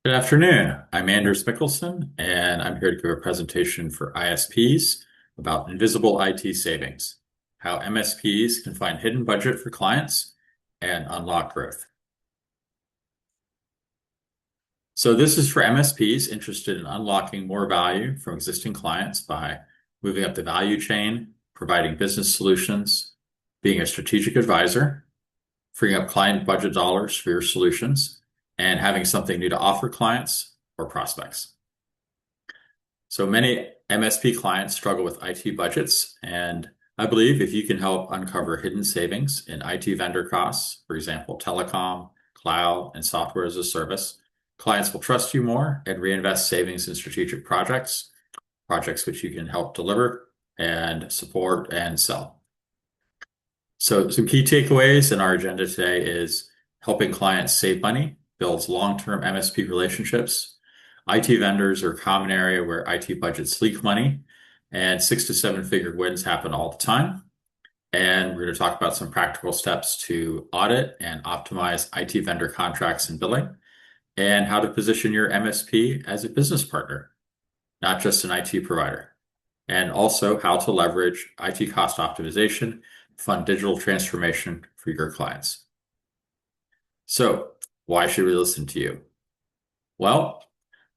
Good afternoon. I'm Anders Mikkelsen, and I'm here to give a presentation for ISPs about invisible IT savings, how MSPs can find hidden budget for clients and unlock growth. So this is for MSPs interested in unlocking more value from existing clients by moving up the value chain, providing business solutions, being a strategic advisor, freeing up client budget dollars for your solutions, and having something new to offer clients or prospects. So many MSP clients struggle with IT budgets, and I believe if you can help uncover hidden savings in IT vendor costs, for example, telecom, cloud, and software as a service, clients will trust you more and reinvest savings in strategic projects, projects which you can help deliver and support and sell. So some key takeaways in our agenda today is helping clients save money, builds long-term MSP relationships. IT vendors are a common area where IT budgets leak money, and 6 to 7 figure wins happen all the time. And we're going to talk about some practical steps to audit and optimize IT vendor contracts and billing, and how to position your MSP as a business partner, not just an IT provider, and also how to leverage IT cost optimization, fund digital transformation for your clients. So why should we listen to you? Well,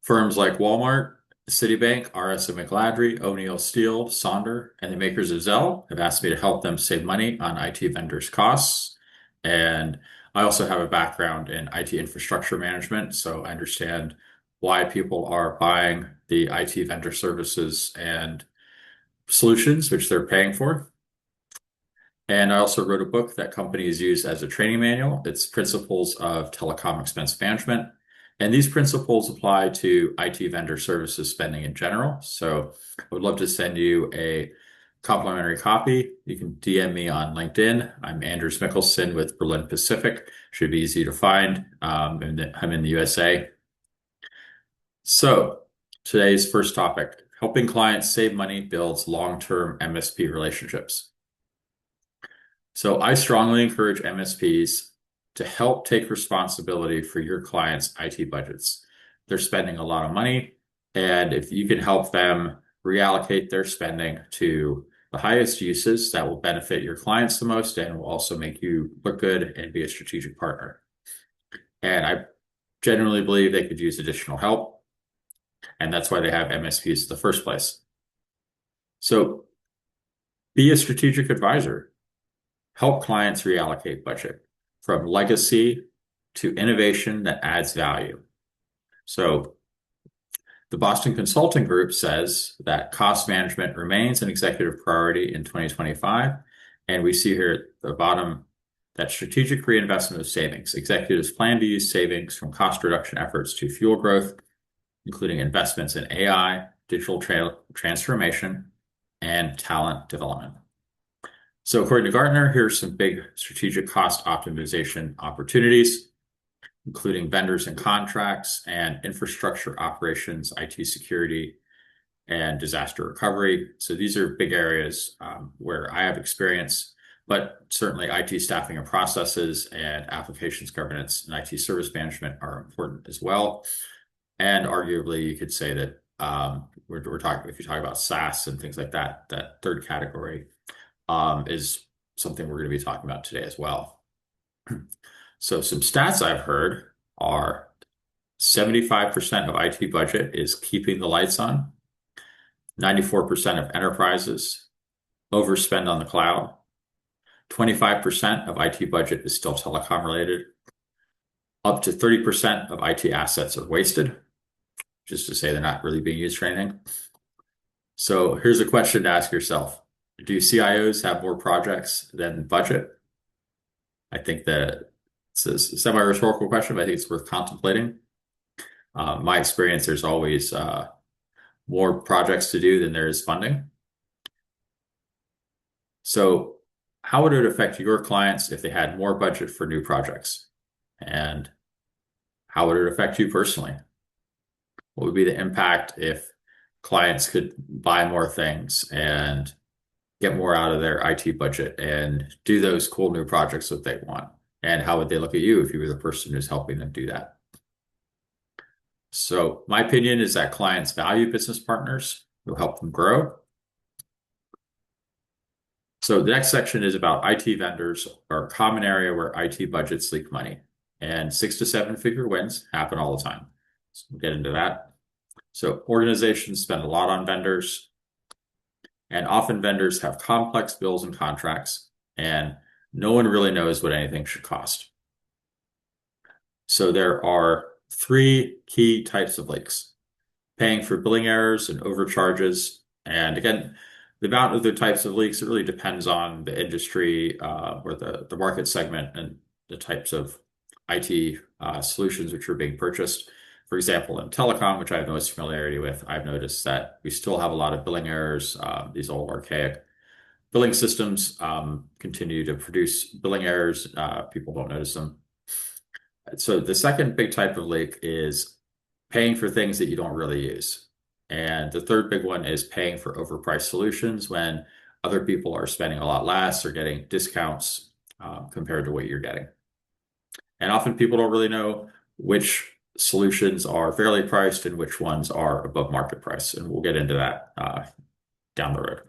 firms like Walmart, Citibank, RS& McGladrey, O'Neill Steel, Sonder, and the makers of Zelle have asked me to help them save money on IT vendors' costs. And I also have a background in IT infrastructure management, so I understand why people are buying the IT vendor services and solutions which they're paying for. And I also wrote a book that companies use as a training manual. It's Principles of Telecom Expense Management. And these principles apply to IT vendor services spending in general. So I would love to send you a complimentary copy. You can DM me on LinkedIn. I'm Anders Mikkelsen with Berlin Pacific. Should be easy to find. I'm in the USA. So today's first topic, helping clients save money builds long-term MSP relationships. So I strongly encourage MSPs to help take responsibility for your clients' IT budgets. They're spending a lot of money, and if you can help them reallocate their spending to the highest uses, that will benefit your clients the most and will also make you look good and be a strategic partner. And I genuinely believe they could use additional help, and that's why they have MSPs in the first place. So be a strategic advisor. Help clients reallocate budget from legacy to innovation that adds value. So the Boston Consulting Group says that cost management remains an executive priority in 2025. And we see here at the bottom that strategic reinvestment of savings. Executives plan to use savings from cost reduction efforts to fuel growth, including investments in AI, digital transformation, and talent development. So according to Gartner, here's some big strategic cost optimization opportunities, including vendors and contracts and infrastructure operations, IT security, and disaster recovery. So these are big areas where I have experience, but certainly IT staffing and processes and applications governance and IT service management are important as well. And arguably, you could say that we're talking, if you talk about SaaS and things like that, that third category is something we're going to be talking about today as well. So some stats I've heard are 75% of IT budget is keeping the lights on, 94% of enterprises overspend on the cloud, 25% of IT budget is still telecom related, up to 30% of IT assets are wasted, just to say they're not really being used for anything. So here's a question to ask yourself. Do CIOs have more projects than budget? I think that it's a semi-rhetorical question, but I think it's worth contemplating. My experience, there's always more projects to do than there is funding. So how would it affect your clients if they had more budget for new projects? And how would it affect you personally? What would be the impact if clients could buy more things and get more out of their IT budget and do those cool new projects that they want? And how would they look at you if you were the person who's helping them do that? So my opinion is that clients value business partners who help them grow. So the next section is about IT vendors are a common area where IT budgets leak money. And 6 to 7 figure wins happen all the time. So we'll get into that. So organizations spend a lot on vendors, and often vendors have complex bills and contracts, and no one really knows what anything should cost. So there are three key types of leaks: paying for billing errors and overcharges. And again, the amount of the types of leaks, it really depends on the industry or the market segment and the types of IT solutions which are being purchased. For example, in telecom, which I have the most familiarity with, I've noticed that we still have a lot of billing errors. These old archaic billing systems continue to produce billing errors. People don't notice them. So the second big type of leak is paying for things that you don't really use. And the third big one is paying for overpriced solutions when other people are spending a lot less or getting discounts compared to what you're getting. And often people don't really know which solutions are fairly priced and which ones are above market price. And we'll get into that down the road.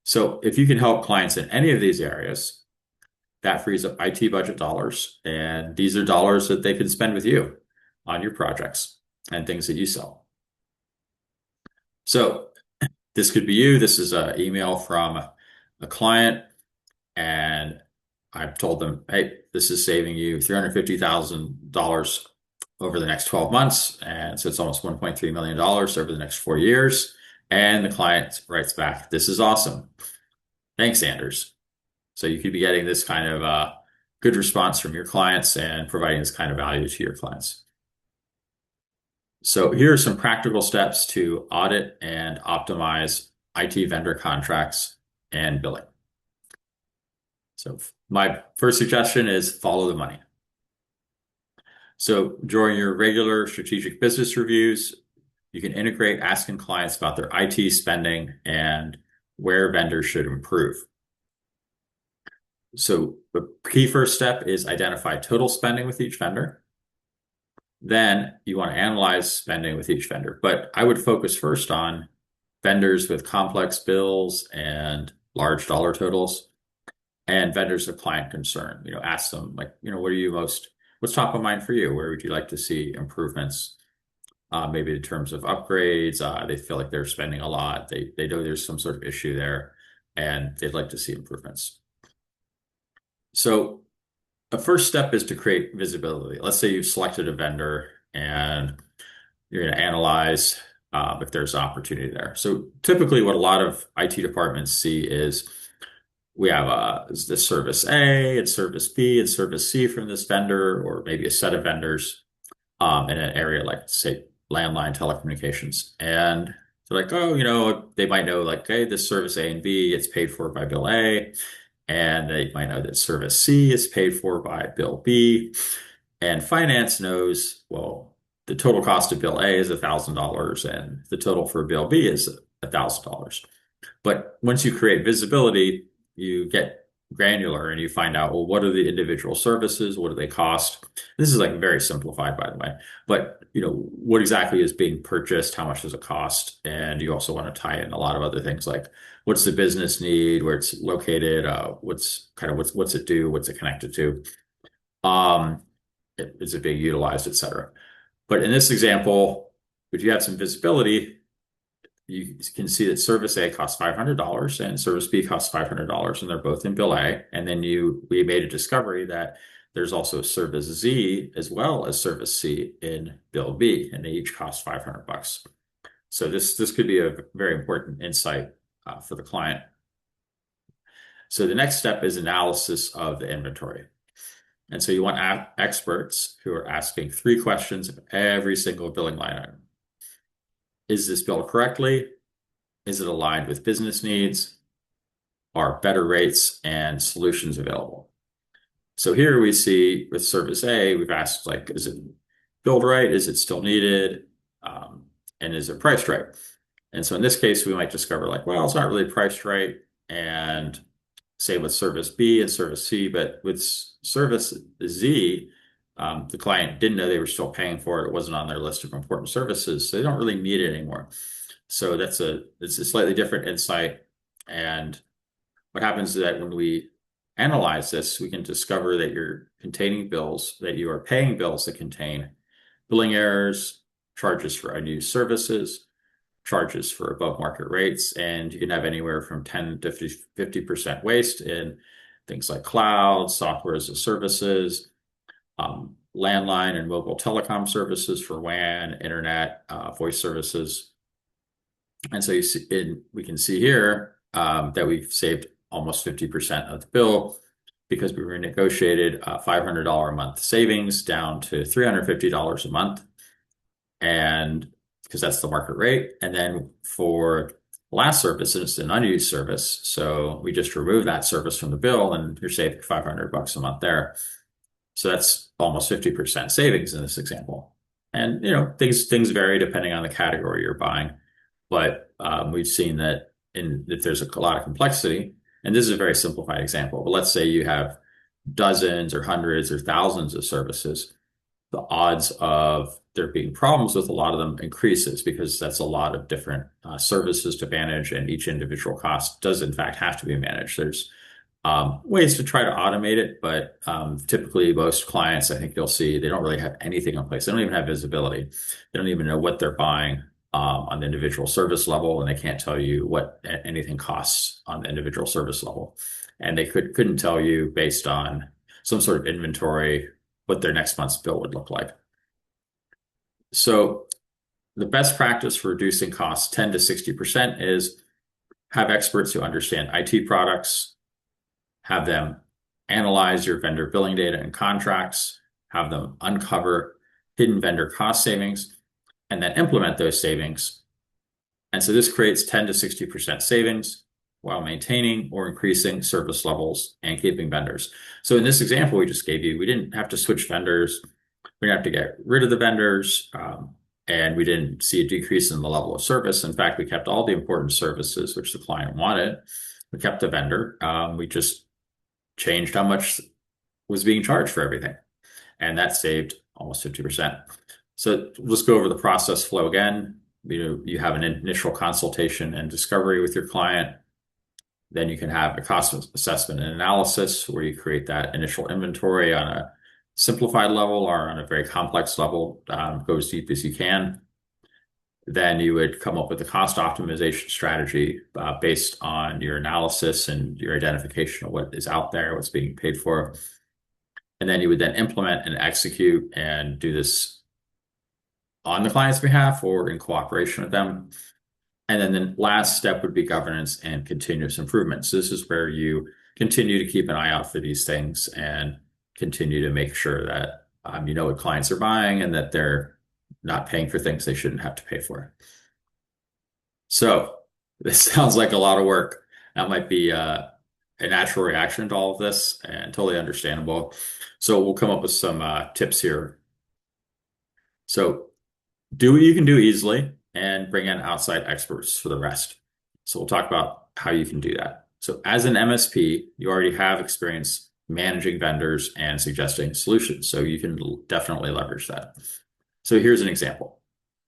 So if you can help clients in any of these areas, that frees up IT budget dollars. And these are dollars that they can spend with you on your projects and things that you sell. So this could be you. This is an email from a client, and I've told them, hey, this is saving you $350,000 over the next 12 months. And so it's almost $1.3 million over the next 4 years. And the client writes back, this is awesome. Thanks, Anders. So you could be getting this kind of good response from your clients and providing this kind of value to your clients. So here are some practical steps to audit and optimize IT vendor contracts and billing. So my first suggestion is follow the money. So during your regular strategic business reviews, you can integrate asking clients about their IT spending and where vendors should improve. So the key first step is identify total spending with each vendor. Then you want to analyze spending with each vendor. But I would focus first on vendors with complex bills and large dollar totals and vendors of client concern. Ask them like, what's top of mind for you? Where would you like to see improvements? Maybe in terms of upgrades, they feel like they're spending a lot. They know there's some sort of issue there and they'd like to see improvements. So the first step is to create visibility. Let's say you've selected a vendor and you're going to analyze if there's an opportunity there. So typically what a lot of IT departments see is we have the service A and service B and service C from this vendor, or maybe a set of vendors in an area like, say, landline telecommunications. And they're like, oh, they might know like, hey, this service A and B, it's paid for by bill A. And they might know that service C is paid for by bill B. And finance knows, well, the total cost of bill A is $1,000 and the total for bill B is $1,000. But once you create visibility, you get granular and you find out, well, what are the individual services? What do they cost? This is like very simplified, by the way. But, what exactly is being purchased? How much does it cost? And you also want to tie in a lot of other things like what's the business need, where it's located, what's it do, what's it connected to, is it being utilized, et cetera. But in this example, if you have some visibility, you can see that service A costs $500 and service B costs $500, and they're both in bill A. And then we made a discovery that there's also service Z as well as service C in bill B, and they each cost $500. So this could be a very important insight for the client. So the next step is analysis of the inventory. And so you want experts who are asking 3 questions of every single billing line item. Is this billed correctly? Is it aligned with business needs? Are better rates and solutions available? So here we see with service A, we've asked like, is it billed right? Is it still needed? And is it priced right? And so in this case, we might discover like, well, it's not really priced right. And same with service B and service C, but with service Z, The client didn't know they were still paying for it. It wasn't on their list of important services, so they don't really need it anymore. So it's a slightly different insight. And what happens is that when we analyze this, we can discover that you're containing bills, that you are paying bills that contain billing errors, charges for unused services, charges for above market rates, and you can have anywhere from 10 to 50% waste in things like cloud, software as a services, landline and mobile telecom services for WAN, internet, voice services. And so we can see here that we've saved almost 50% of the bill because we renegotiated a $500 a month savings down to $350 a month. And because that's the market rate. And then for last service, it's an unused service. So we just remove that service from the bill and you're saving $500 a month there. So that's almost 50% savings in this example. And things vary depending on the category you're buying. But we've seen that if there's a lot of complexity, and this is a very simplified example, but let's say you have dozens or hundreds or thousands of services, the odds of there being problems with a lot of them increases because that's a lot of different services to manage, and each individual cost does in fact have to be managed. There's ways to try to automate it, but typically most clients, I think you'll see, they don't really have anything in place. They don't even have visibility. They don't even know what they're buying on the individual service level, and they can't tell you what anything costs on the individual service level. And they couldn't tell you based on some sort of inventory what their next month's bill would look like. So the best practice for reducing costs 10 to 60% is have experts who understand IT products, have them analyze your vendor billing data and contracts, have them uncover hidden vendor cost savings, and then implement those savings. And so this creates 10 to 60% savings while maintaining or increasing service levels and keeping vendors. So in this example we just gave you, we didn't have to switch vendors. We didn't have to get rid of the vendors. And we didn't see a decrease in the level of service. In fact, we kept all the important services which the client wanted. We kept the vendor. We just changed how much was being charged for everything. And that saved almost 50%. So let's go over the process flow again. You have an initial consultation and discovery with your client. Then you can have a cost assessment and analysis where you create that initial inventory on a simplified level or on a very complex level, go as deep as you can. Then you would come up with a cost optimization strategy based on your analysis and your identification of what is out there, what's being paid for. And then you would then implement and execute and do this on the client's behalf or in cooperation with them. And then the last step would be governance and continuous improvement. So this is where you continue to keep an eye out for these things and continue to make sure that you know what clients are buying and that they're not paying for things they shouldn't have to pay for. So this sounds like a lot of work. That might be a natural reaction to all of this and totally understandable. So we'll come up with some tips here. So do what you can do easily and bring in outside experts for the rest. So we'll talk about how you can do that. So as an MSP, you already have experience managing vendors and suggesting solutions. So you can definitely leverage that. So here's an example.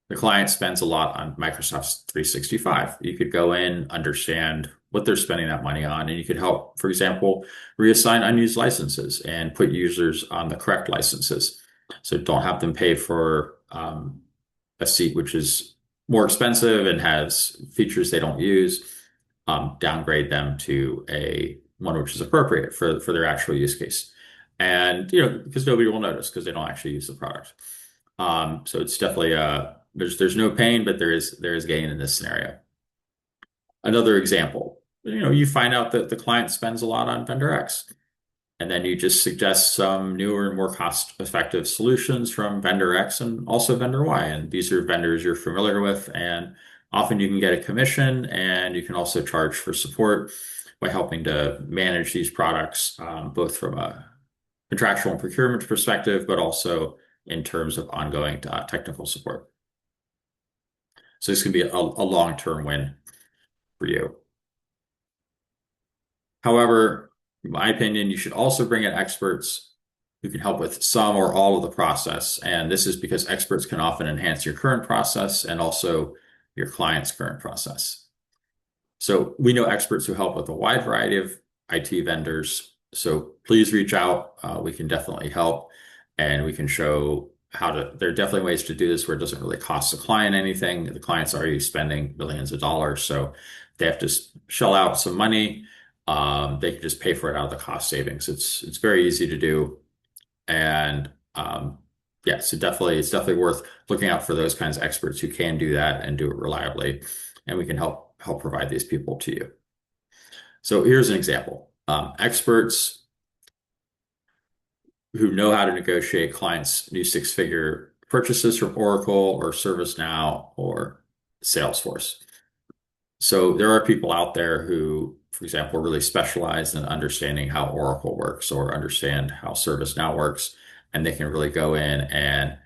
The client spends a lot on Microsoft 365. You could go in, understand what they're spending that money on, and you could help, for example, reassign unused licenses and put users on the correct licenses. So don't have them pay for a seat which is more expensive and has features they don't use, downgrade them to a one which is appropriate for their actual use case. And, because nobody will notice because they don't actually use the product. So it's definitely there's no pain, but there is gain in this scenario. Another example, you find out that the client spends a lot on vendor X, and then you just suggest some newer and more cost-effective solutions from vendor X and also vendor Y. And these are vendors you're familiar with, and often you can get a commission, and you can also charge for support by helping to manage these products, both from a contractual and procurement perspective, but also in terms of ongoing technical support. So this can be a long-term win for you. However, in my opinion, you should also bring in experts who can help with some or all of the process. And this is because experts can often enhance your current process and also your client's current process. So we know experts who help with a wide variety of IT vendors. So please reach out. We can definitely help, and we can show how to. There are definitely ways to do this where it doesn't really cost the client anything. The client's already spending millions of dollars, so they have to shell out some money. They can just pay for it out of the cost savings. It's very easy to do, and yeah, so definitely it's definitely worth looking out for those kinds of experts who can do that and do it reliably, and we can help provide these people to you. So here's an example. Experts who know how to negotiate clients' new six-figure purchases from Oracle or ServiceNow or Salesforce. So there are people out there who, for example, really specialize in understanding how Oracle works or understand how ServiceNow works, and they can really go in and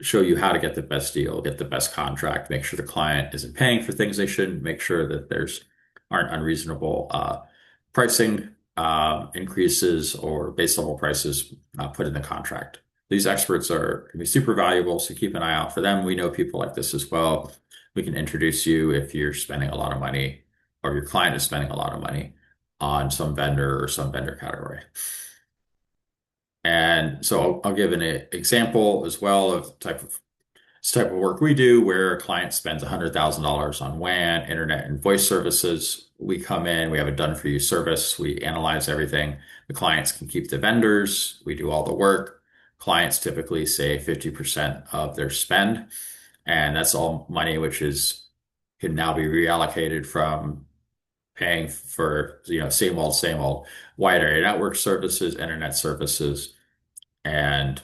show you how to get the best deal, get the best contract, make sure the client isn't paying for things they shouldn't, make sure that there's aren't unreasonable pricing increases or base level prices put in the contract. These experts are can be super valuable, so keep an eye out for them. We know people like this as well. We can introduce you if you're spending a lot of money or your client is spending a lot of money on some vendor or some vendor category. And so I'll give an example as well of type of work we do where a client spends $100,000 on WAN, internet, and voice services. We come in, we have a done for you service, we analyze everything. The clients can keep the vendors, we do all the work. Clients typically save 50% of their spend, and that's all money which is can now be reallocated from paying for same old wide area network services, internet services, and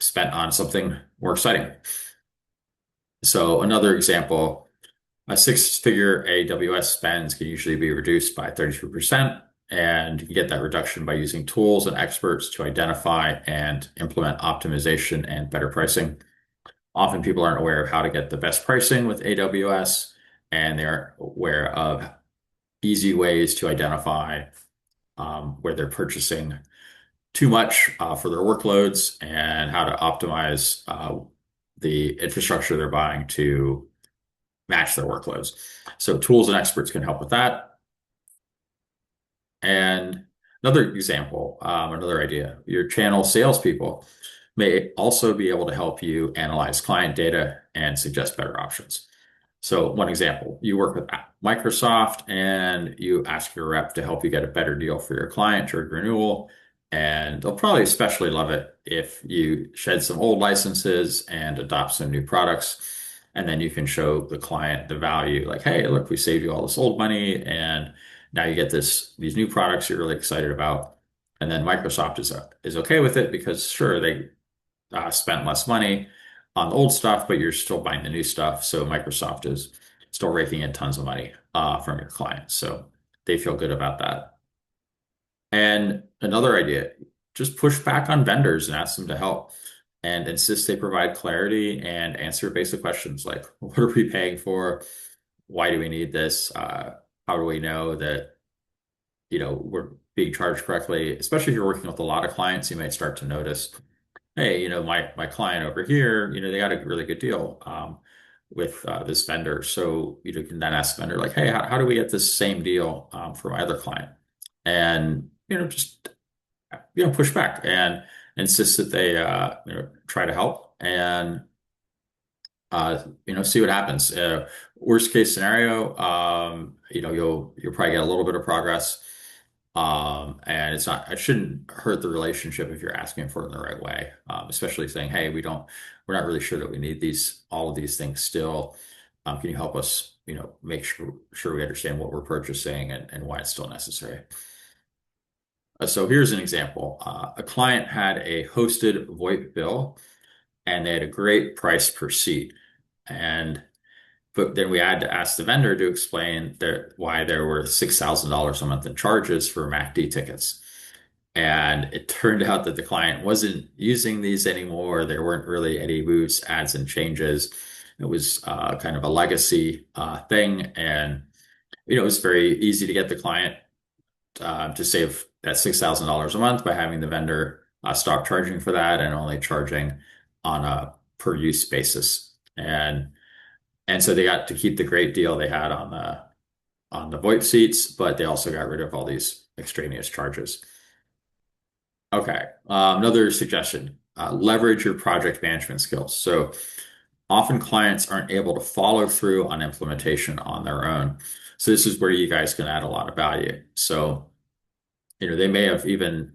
spent on something more exciting. So another example, a six-figure AWS spends can usually be reduced by 32%, and you can get that reduction by using tools and experts to identify and implement optimization and better pricing. Often people aren't aware of how to get the best pricing with AWS, and they aren't aware of easy ways to identify where they're purchasing too much for their workloads and how to optimize the infrastructure they're buying to match their workloads. So tools and experts can help with that. And another example, another idea, your channel salespeople may also be able to help you analyze client data and suggest better options. So one example, you work with Microsoft and you ask your rep to help you get a better deal for your client during renewal. And they'll probably especially love it if you shed some old licenses and adopt some new products. And then you can show the client the value, like, hey, look, we saved you all this old money, and now you get these new products you're really excited about. And then Microsoft is okay with it because sure, they spent less money on the old stuff, but you're still buying the new stuff. So Microsoft is still raking in tons of money from your clients. So they feel good about that. And another idea, just push back on vendors and ask them to help and insist they provide clarity and answer basic questions like, what are we paying for? Why do we need this? How do we know that, we're being charged correctly? Especially if you're working with a lot of clients, you might start to notice, hey, my client over here, they got a really good deal with this vendor. So you can then ask the vendor like, hey, how do we get this same deal for my other client? And just push back and insist that they try to help and see what happens. Worst case scenario, you'll probably get a little bit of progress. And it shouldn't hurt the relationship if you're asking for it in the right way. Especially saying, hey, we're not really sure that we need all of these things still. Can you help us, make sure we understand what we're purchasing and why it's still necessary? So here's an example. A client had a hosted VoIP bill and they had a great price per seat. But then we had to ask the vendor to explain why there were $6,000 a month in charges for MACD tickets. And it turned out that the client wasn't using these anymore. There weren't really any moves, adds, and changes. It was kind of a legacy thing. And, it was very easy to get the client to save that $6,000 a month by having the vendor stop charging for that and only charging on a per use basis. And so they got to keep the great deal they had on the VoIP seats, but they also got rid of all these extraneous charges. Okay, another suggestion, leverage your project management skills. So often clients aren't able to follow through on implementation on their own. So this is where you guys can add a lot of value. So they may have even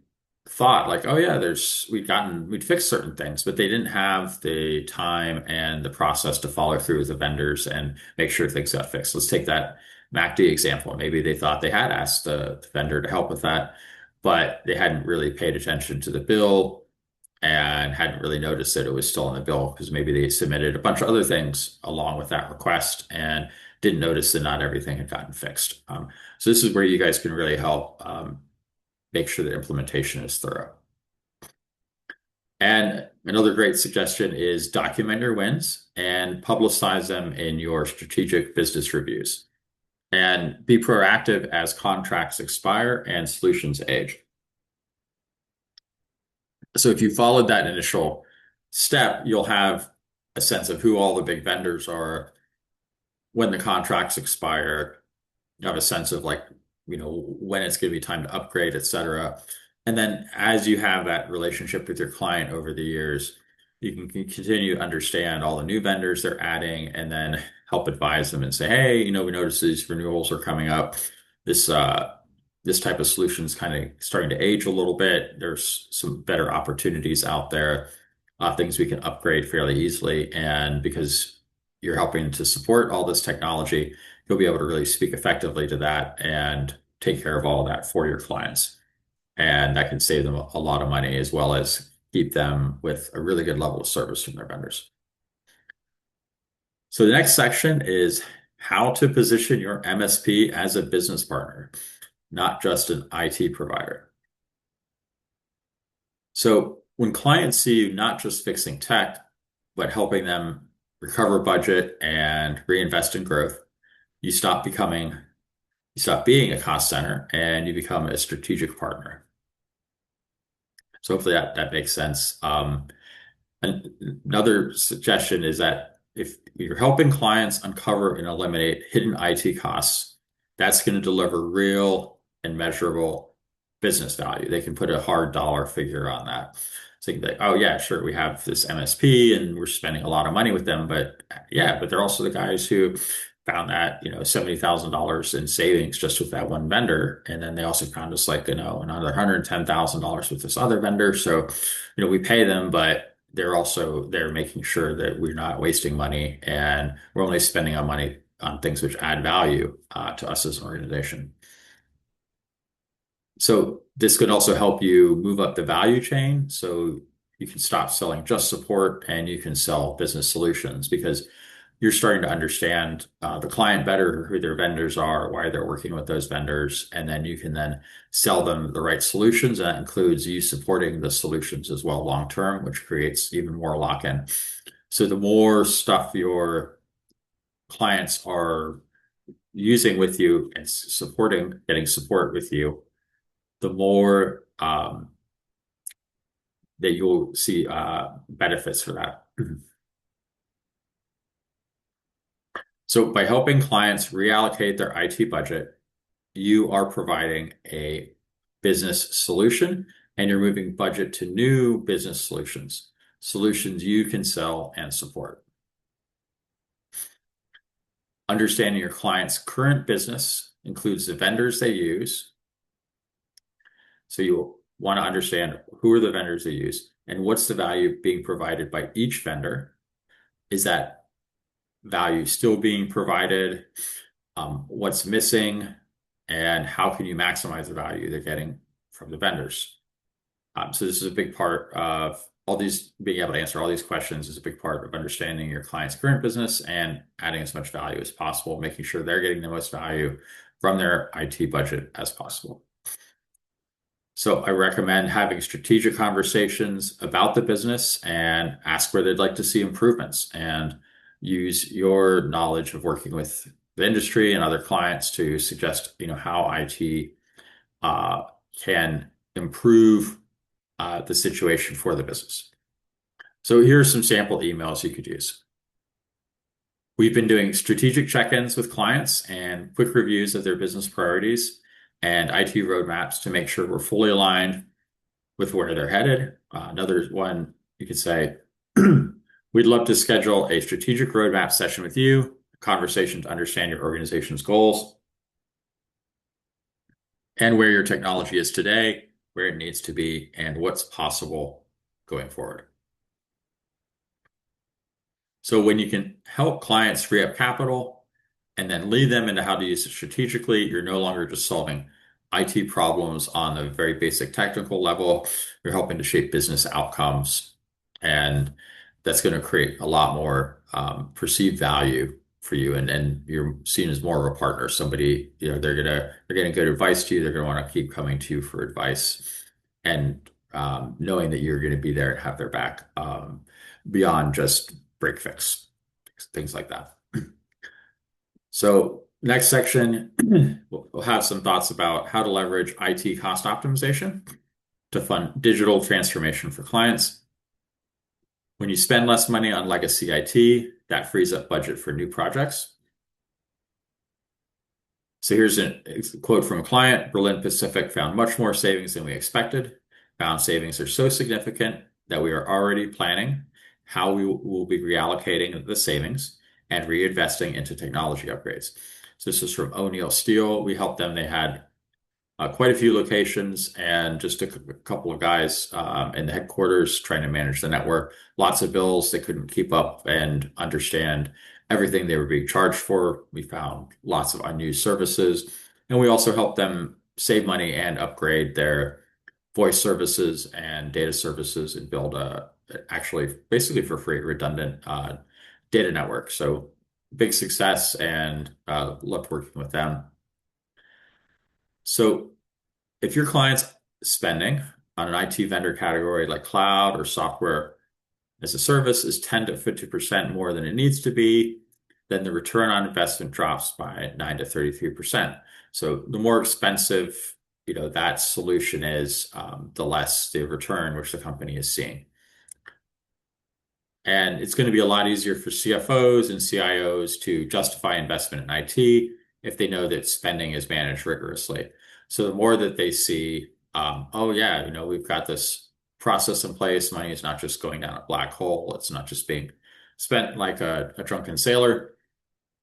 thought like, oh yeah, we'd fixed certain things, but they didn't have the time and the process to follow through with the vendors and make sure things got fixed. Let's take that MACD example. Maybe they thought they had asked the vendor to help with that, but they hadn't really paid attention to the bill and hadn't really noticed that it was still in the bill because maybe they submitted a bunch of other things along with that request and didn't notice that not everything had gotten fixed. So this is where you guys can really help make sure that implementation is thorough. And another great suggestion is document your wins and publicize them in your strategic business reviews. And be proactive as contracts expire and solutions age. So if you followed that initial step, you'll have a sense of who all the big vendors are when the contracts expire. You have a sense of like, when it's going to be time to upgrade, et cetera. And then as you have that relationship with your client over the years, you can continue to understand all the new vendors they're adding and then help advise them and say, hey, we notice these renewals are coming up. This type of solution is kind of starting to age a little bit. There's some better opportunities out there, things we can upgrade fairly easily. And because you're helping to support all this technology, you'll be able to really speak effectively to that and take care of all that for your clients. And that can save them a lot of money as well as keep them with a really good level of service from their vendors. So the next section is how to position your MSP as a business partner, not just an IT provider. So when clients see you not just fixing tech, but helping them recover budget and reinvest in growth, you stop being a cost center and you become a strategic partner. So hopefully that makes sense. Another suggestion is that if you're helping clients uncover and eliminate hidden IT costs, that's going to deliver real and measurable business value. They can put a hard dollar figure on that. So you can be like, oh yeah, sure, we have this MSP and we're spending a lot of money with them, but yeah, but they're also the guys who found that, $70,000 in savings just with that one vendor. And then they also found us like, another $110,000 with this other vendor. So, we pay them, but they're making sure that we're not wasting money and we're only spending our money on things which add value to us as an organization. So this could also help you move up the value chain. So you can stop selling just support and you can sell business solutions because you're starting to understand the client better, who their vendors are, why they're working with those vendors, and then you can then sell them the right solutions. And that includes you supporting the solutions as well long term, which creates even more lock-in. So the more stuff your clients are using with you and getting support with you, the more that you'll see benefits for that. So by helping clients reallocate their IT budget, you are providing a business solution and you're moving budget to new business solutions you can sell and support. Understanding your client's current business includes the vendors they use. So you want to understand who are the vendors they use and what's the value being provided by each vendor. Is that value still being provided? What's missing? And how can you maximize the value they're getting from the vendors? So this is a big part of being able to answer all these questions is a big part of understanding your client's current business and adding as much value as possible, making sure they're getting the most value from their IT budget as possible. So I recommend having strategic conversations about the business and ask where they'd like to see improvements and use your knowledge of working with the industry and other clients to suggest, how IT can improve the situation for the business. So here are some sample emails you could use. We've been doing strategic check-ins with clients and quick reviews of their business priorities and IT roadmaps to make sure we're fully aligned with where they're headed. Another one, you could say, we'd love to schedule a strategic roadmap session with you, a conversation to understand your organization's goals and where your technology is today, where it needs to be, and what's possible going forward. So when you can help clients free up capital and then lead them into how to use it strategically, you're no longer just solving IT problems on a very basic technical level. You're helping to shape business outcomes, and that's going to create a lot more perceived value for you, and you're seen as more of a partner. Somebody, they're getting good advice to you. They're going to want to keep coming to you for advice, and knowing that you're going to be there and have their back beyond just break fix, things like that. So next section, we'll have some thoughts about how to leverage IT cost optimization to fund digital transformation for clients. When you spend less money on legacy IT, that frees up budget for new projects. So here's a quote from a client. Berlin Pacific found much more savings than we expected. Found savings are so significant that we are already planning how we will be reallocating the savings and reinvesting into technology upgrades. So this is from O'Neill Steel. We helped them. They had quite a few locations and just a couple of guys in the headquarters trying to manage the network. Lots of bills. They couldn't keep up and understand everything they were being charged for. We found lots of unused services, and we also helped them save money and upgrade their voice services and data services and build actually basically for free redundant data network. So big success, and loved working with them. So if your client's spending on an IT vendor category like cloud or software as a service is 10 to 50% more than it needs to be, then the return on investment drops by 9 to 33%. So the more expensive, that solution is, the less the return which the company is seeing. And it's going to be a lot easier for CFOs and CIOs to justify investment in IT if they know that spending is managed rigorously. So the more that they see, oh yeah, we've got this process in place. Money is not just going down a black hole. It's not just being spent like a drunken sailor.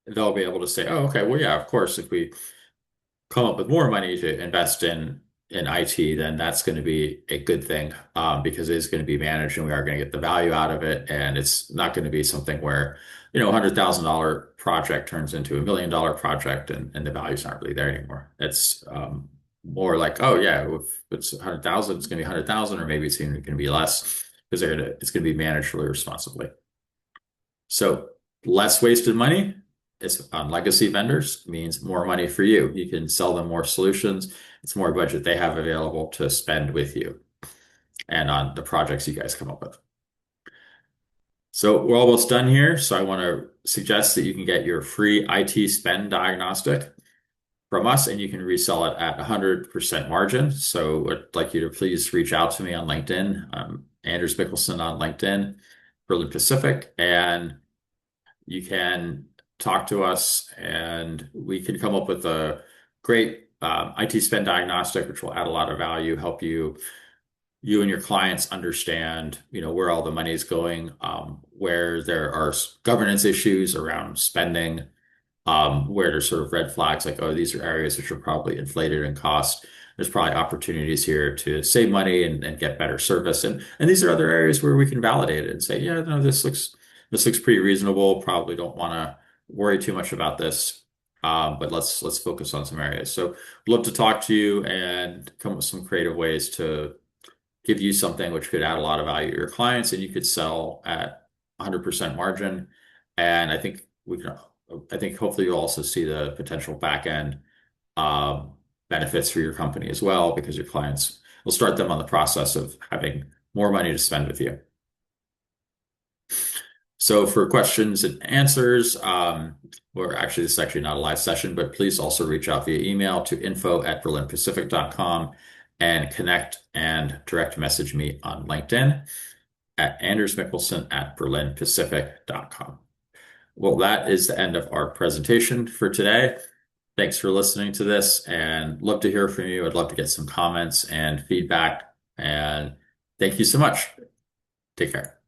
They'll be able to say, oh, okay, well, yeah, of course, if we come up with more money to invest in IT, then that's going to be a good thing, because it is going to be managed and we are going to get the value out of it. And it's not going to be something where, $100,000 project turns into $1 million project and the value's not really there anymore. It's more like, oh yeah, if it's 100,000, it's going to be 100,000, or maybe it's even going to be less because it's going to be managed really responsibly. So less wasted money is on legacy vendors means more money for you. You can sell them more solutions. It's more budget they have available to spend with you and on the projects you guys come up with. So we're almost done here. So I want to suggest that you can get your free IT spend diagnostic from us, and you can resell it at 100% margin. So I'd like you to please reach out to me on LinkedIn. Anders Mikkelsen on LinkedIn, Berlin Pacific, and you can talk to us and we can come up with a great IT spend diagnostic, which will add a lot of value, help you and your clients understand, where all the money is going, where there are governance issues around spending, where there's sort of red flags like, oh, these are areas which are probably inflated in cost. There's probably opportunities here to save money and get better service. And these are other areas where we can validate it and say, yeah, no, this looks pretty reasonable. Probably don't want to worry too much about this. But let's focus on some areas. So I'd love to talk to you and come up with some creative ways to give you something which could add a lot of value to your clients, and you could sell at 100% margin. And I think hopefully you'll also see the potential back end benefits for your company as well, because your clients will start them on the process of having more money to spend with you. So for questions and answers, or actually this is actually not a live session, but please also reach out via email to info@berlinpacific.com, and connect and direct message me on LinkedIn at andersmikkelsen@berlinpacific.com. Well, that is the end of our presentation for today. Thanks for listening to this and love to hear from you. I'd love to get some comments and feedback. And thank you so much. Take care.